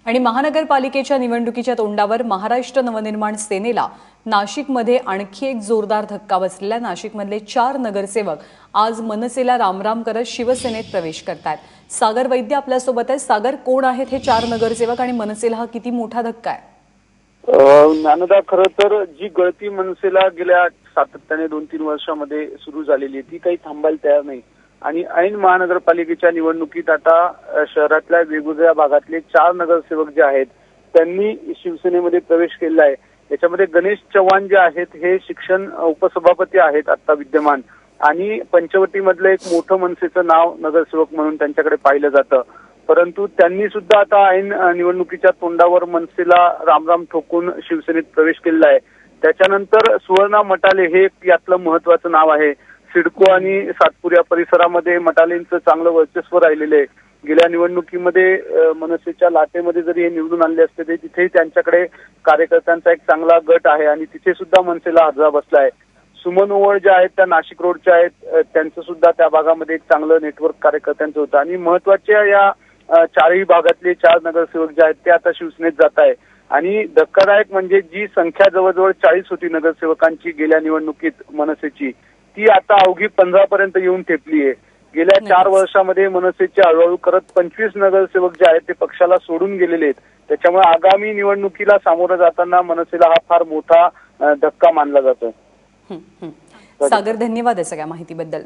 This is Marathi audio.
आणि महानगरपालिकेच्या निवडणुकीच्या तोंडावर महाराष्ट्र नवनिर्माण सेनेला नाशिकमध्ये आणखी एक जोरदार धक्का बसलेला. नाशिकमधले 4 नगरसेवक आज मनसेला रामराम करत शिवसेनेत प्रवेश करतात. सागर वैद्य आपल्यासोबत आहे. सागर, कोण आहेत हे 4 नगरसेवक आणि मनसेला हा किती मोठा धक्का आहे? ज्ञानदा, खरं तर जी गळती मनसेला गेल्या सातत्याने 2-3 वर्षामध्ये सुरू झालेली आहे ती काही थांबायला तयार नाही. आणि ऐन महानगरपालिकेच्या निवडणुकीत आता शहरातल्या वेगवेगळ्या भागातले 4 नगरसेवक जे आहेत त्यांनी शिवसेनेमध्ये प्रवेश केलेला आहे. याच्यामध्ये गणेश चव्हाण जे आहेत हे शिक्षण उपसभापती आहेत आता विद्यमान, आणि पंचवटीमधलं एक मोठं मनसेचं नाव नगरसेवक म्हणून त्यांच्याकडे पाहिलं जातं. परंतु त्यांनी सुद्धा आता ऐन निवडणुकीच्या तोंडावर मनसेला रामराम ठोकून शिवसेनेत प्रवेश केलेला आहे. त्याच्यानंतर सुवर्णा मटाले हे यातलं महत्वाचं नाव आहे. सिडको आणि सातपूर या परिसरामध्ये मटालेंचं चांगलं वर्चस्व राहिलेलं आहे. गेल्या निवडणुकीमध्ये मनसेच्या लाटेमध्ये जरी हे निवडून आणले असते तरी तिथेही त्यांच्याकडे कार्यकर्त्यांचा एक चांगला गट आहे आणि तिथे सुद्धा मनसेला हररा बसला आहे. सुमन ओवळ ज्या आहेत त्या नाशिक रोडच्या आहेत, त्यांचं सुद्धा त्या भागामध्ये एक चांगलं नेटवर्क कार्यकर्त्यांचं होतं. आणि महत्वाच्या या 4ही भागातले 4 नगरसेवक जे आहेत ते आता शिवसेनेत जात आहे. आणि धक्कादायक म्हणजे जी संख्या जवळजवळ 40 होती नगरसेवकांची गेल्या निवडणुकीत मनसेची, ती आता अवघी 15 पर्यंत येऊन ठेपली आहे. गेल्या 4 वर्षामध्ये मनसेचे हळूहळू करत 25 नगरसेवक जे आहेत ते पक्षाला सोडून गेलेले आहेत. त्याच्यामुळे आगामी निवडणुकीला सामोरं जाताना मनसेला हा फार मोठा धक्का मानला जातो. सागर, धन्यवाद या सगळ्या माहितीबद्दल.